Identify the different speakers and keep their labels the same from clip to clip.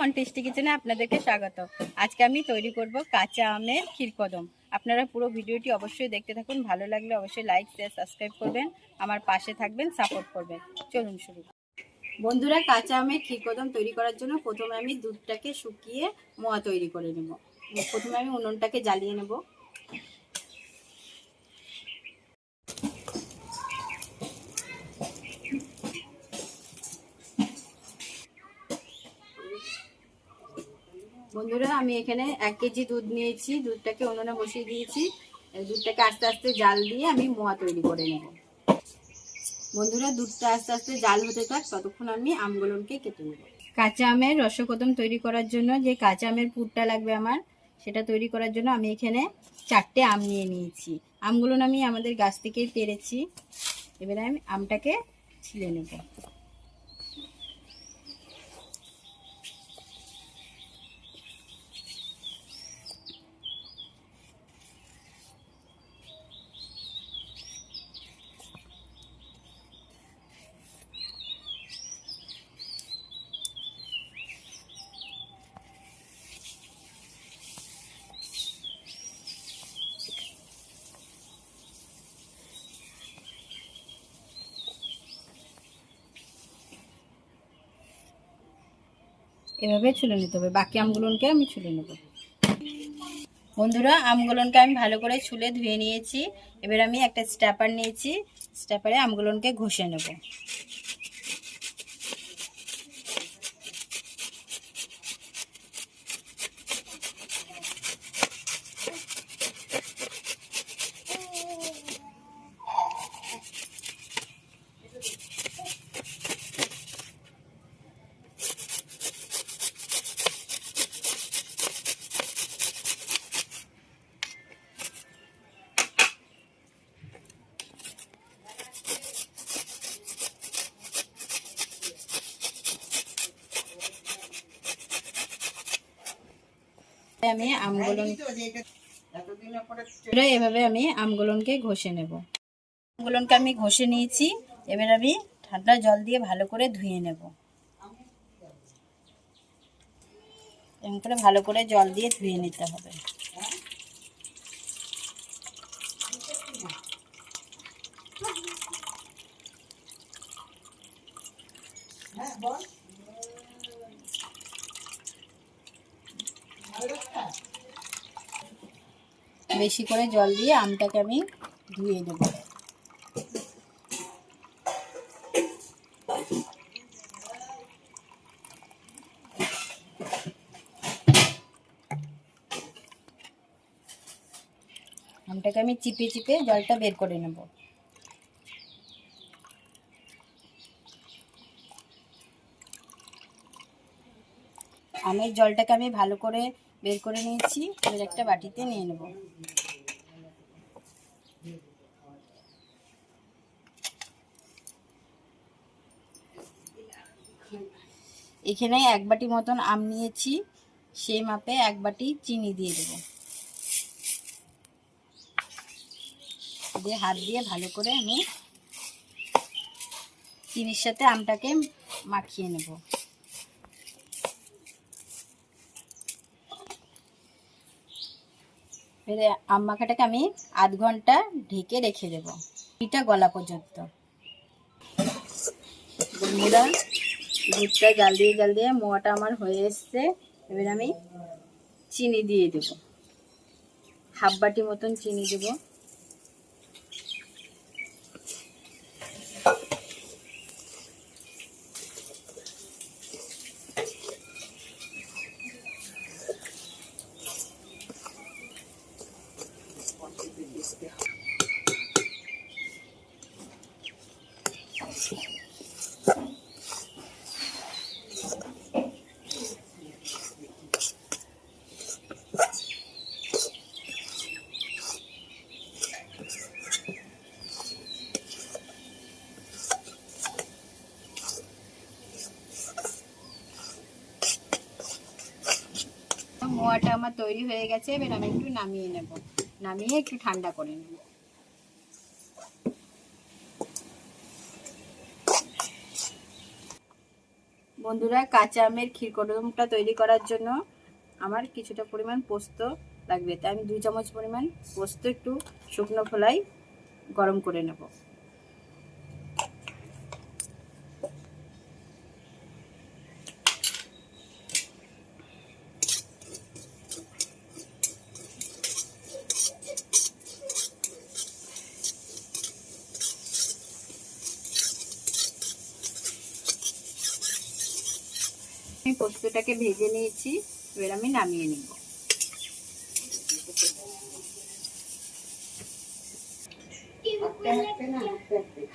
Speaker 1: On tasty কিচেনে আপনাদেরকে স্বাগত। আজকে আমি তৈরি করব কাঁচা আমের ক্ষীরকদম। আপনারা পুরো ভিডিওটি অবশ্যই দেখতে থাকুন। ভালো লাগলে অবশ্যই লাইক শেয়ার সাবস্ক্রাইব করবেন, আমার পাশে থাকবেন, সাপোর্ট করবেন। চলুন শুরু। বন্ধুরা, কাঁচা আমের ক্ষীরকদম তৈরি করার জন্য প্রথমে আমি দুধটাকে শুকিয়ে মোয়া তৈরি করে নেব। প্রথমে আমি উনুনটাকে জ্বালিয়ে নেব। বন্ধুরা, আমি এখানে 1 কেজি দুধ নিয়েছি। দুধটাকে উনুনে বসিয়ে দিয়েছি। দুধটাকে আস্তে আস্তে জাল দিয়ে আমি মোয়া তৈরি করে নেব। বন্ধুরা, দুধটা আস্তে আস্তে জাল হতে থাক, ততক্ষণ আমি আমগুলোকে কেটে নেব। কাঁচা আমের রসকদম তৈরি করার জন্য যে কাঁচা আমের পুরটা লাগবে আমার, সেটা তৈরি করার জন্য আমি এখানে 4টে আম নিয়ে নিয়েছি। আমগুলো আমি আমাদের গাছ থেকেই পেরেছি। এবারে আমি আমটাকে ছিলে নেব। এভাবে ছুলে নিতে হবে। বাকি আমগুলোকে আমি ছুলে নেব। বন্ধুরা, আমগুলোকে আমি ভালো করে ছুলে ধুয়ে নিয়েছি। এবার আমি একটা স্ট্যাপার নিয়েছি। স্ট্যাপারে আমগুলোকে ঘষে নেব। আমি এভাবে আমি আমগুলোকে ঘষে নেব। আমগুলোকে আমি ঘষে নিয়েছি। এবার আমি ঠান্ডা জল দিয়ে ভালো করে ধুয়ে নেব। এমন করে ভালো করে জল দিয়ে ধুয়ে নিতে হবে। বেশি করে জল দিয়ে আমটাকে আমি ধুয়ে দেব। আমটাকে আমি চিপে চিপে জলটা বের করে নেব। আমের জলটাকে আমি ভালো করে বের করে নিয়েছি। এবার একটা বাটিতে নিয়ে নেব। এখানে 1 বাটি মতন আম নিয়েছি। সেই মাপে 1 বাটি চিনি দিয়ে দেব। দিয়ে হাত দিয়ে ভালো করে আমি চিনির সাথে আমটাকে মাখিয়ে নেব। আম মাখাটাকে আমি আধ ঘন্টা ঢেকে রেখে দেব, এটা গলা পর্যন্ত। বন্ধুরা, দুধটা জাল দিয়ে মোয়াটা আমার হয়ে এসছে। এবার আমি চিনি দিয়ে দেব। 1/2 বাটি মতন চিনি দেব। মোয়াটা আমার তৈরি হয়ে গেছে। এবার আমি একটু নামিয়ে নেব। নামিয়ে একটু ঠান্ডা করে নেব। বন্ধুরা, কাঁচা আমের ক্ষীরকদম্বটা তৈরি করার জন্য আমার কিছুটা পরিমাণ পোস্ত লাগবে, তাই আমি 2 চামচ পরিমাণ পোস্ত একটু শুকনো খোলায় গরম করে নেব। আমি পোস্তটাকে ভেজে নিয়েছি, এবার আমি নামিয়ে নিব।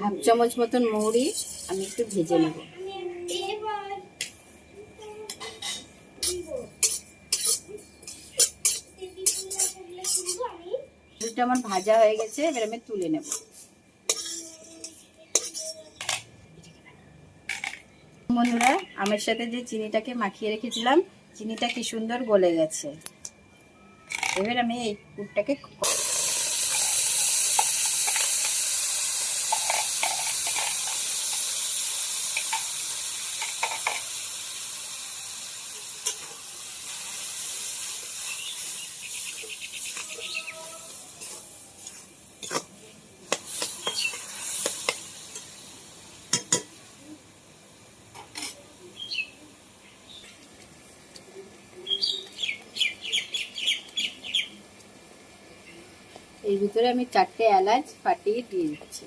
Speaker 1: হাফ চামচ মতন মৌরি আমি একটু ভেজে নেব। দুটো আমার ভাজা হয়ে গেছে, এবার আমি তুলে নেব। বন্ধুরা, আমের সাথে যে চিনিটাকে মাখিয়ে রেখেছিলাম, চিনিটা কি সুন্দর গলে গেছে। এবার আমি এই পুরটাকে এর ভিতরে আমি 4টে এলাচ ফাটিয়ে দিয়ে দিচ্ছি।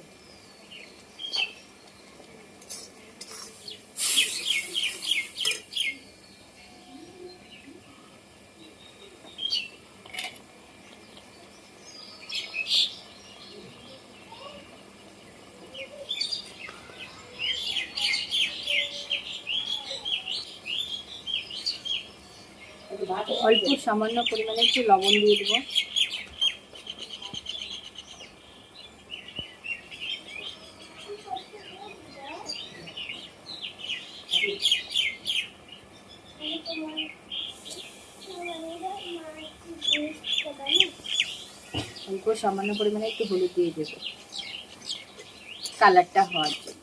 Speaker 1: অল্প সামান্য পরিমাণে একটু লবণ দিয়ে দেবো। অল্প সামান্য পরিমাণে একটু হলুদ দিয়ে দেবো কালারটা হওয়ার জন্য।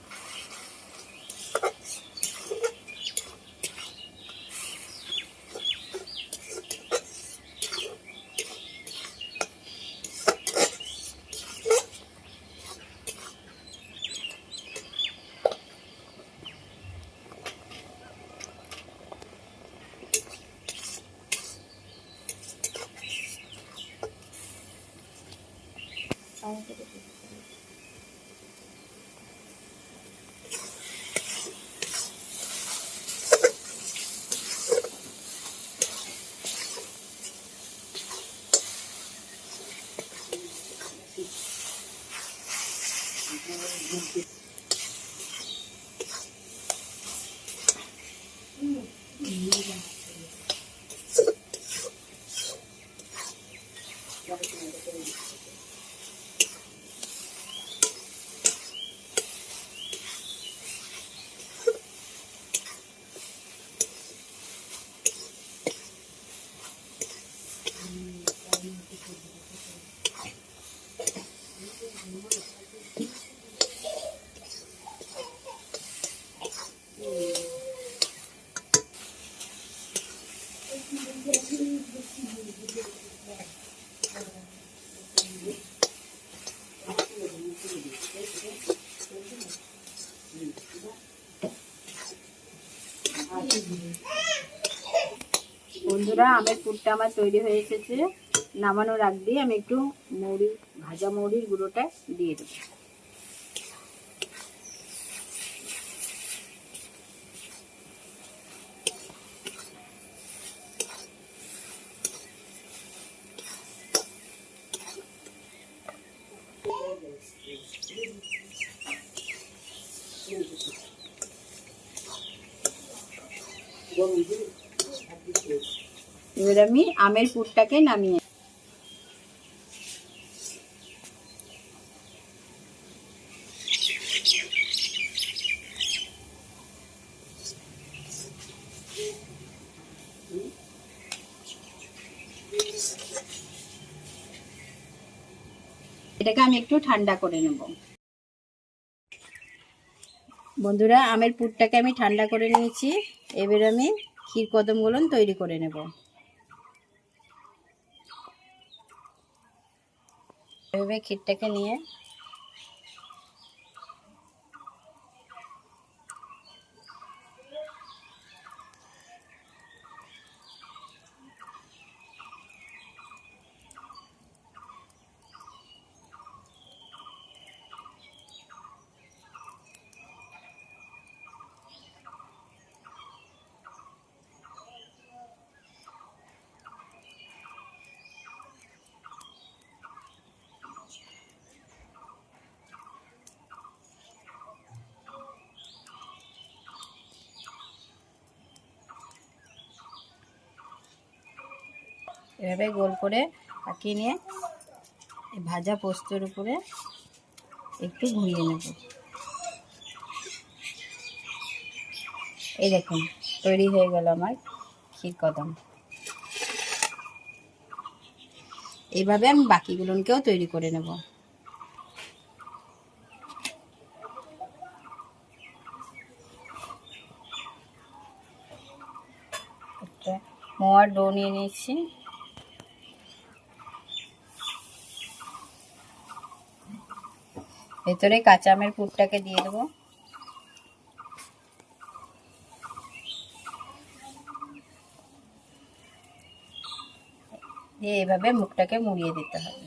Speaker 1: বন্ধুরা, আমের পুরটা আমার তৈরি হয়ে এসেছে। নামানোর আগ দিয়ে আমি একটু ভাজা মৌরির গুঁড়োটা দিয়ে দেবো। এবার আমি আমের পুরটাকে নামিয়ে এটাকে আমি একটু ঠান্ডা করে নেব। বন্ধুরা, আমের পুরটাকে আমি ঠান্ডা করে নিয়েছি। এবার আমি ক্ষীর কদমগুলো তৈরি করে নেব। এভাবে ক্ষীরটাকে নিয়ে এভাবে গোল করে পাকিয়ে নিয়ে ভাজা পোস্তর উপরে একটু ঘুরিয়ে নেব। এই দেখুন তৈরি হয়ে গেল আমার ক্ষীর কদম। এইভাবে আমি বাকিগুলোকেও তৈরি করে নেব। একটা মোয়ার ডো নিয়ে নিয়েছি। ভেতরে কাঁচা আমের পুরটাকে দিয়ে দেবো। দিয়ে এভাবে মুখটাকে মুড়িয়ে দিতে হবে।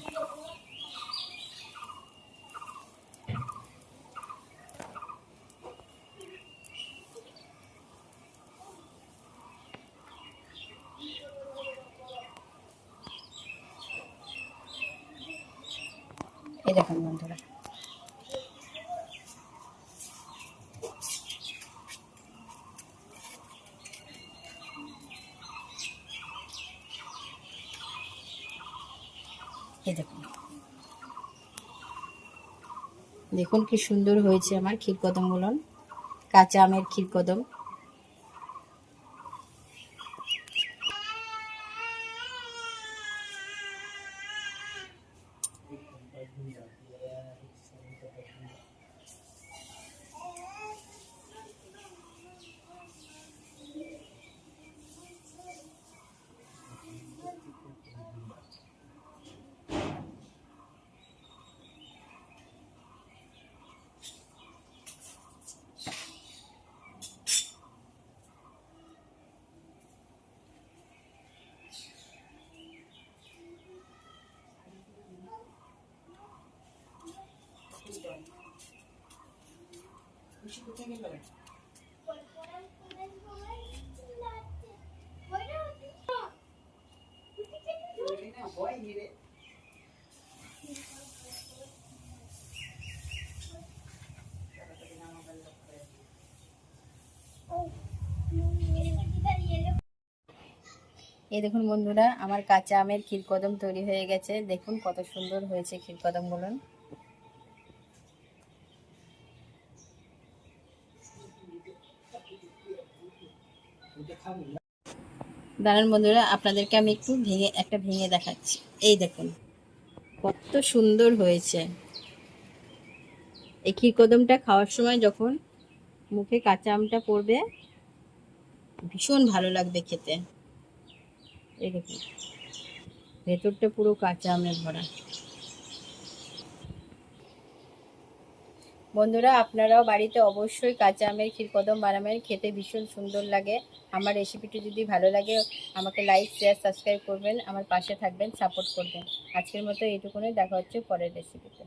Speaker 1: এই দেখুন বন্ধুরা, এই দেখুন দেখুন কি সুন্দর হয়েছে আমার ক্ষীর কদমগুলো, কাঁচা আমের ক্ষীর কদম। এই দেখুন বন্ধুরা, আমার কাঁচা আমের ক্ষীর কদম তৈরি হয়ে গেছে। দেখুন কত সুন্দর হয়েছে ক্ষীর কদমগুলো। দাঁড়ান বন্ধুরা, আপনাদেরকে আমি একটু ভেঙে দেখাচ্ছি। এই দেখুন কত সুন্দর হয়েছে। এই ক্ষীর কদমটা খাওয়ার সময় যখন মুখে কাঁচা আমটা পড়বে ভীষণ ভালো লাগবে খেতে। এই দেখুন ভেতরটা পুরো কাঁচা আমে ভরা। বন্ধুরা আপনারাও বাড়িতে অবশ্যই কাঁচা আমের ক্ষীর কদম বানাবেন, খেতে ভীষণ সুন্দর লাগে। আমার রেসিপিটি যদি ভালো লাগে আমাকে লাইক শেয়ার সাবস্ক্রাইব করবেন, আমার পাশে থাকবেন, সাপোর্ট করবেন। আজকের মতো এইটুকুনই, দেখা হচ্ছে পরের রেসিপিতে।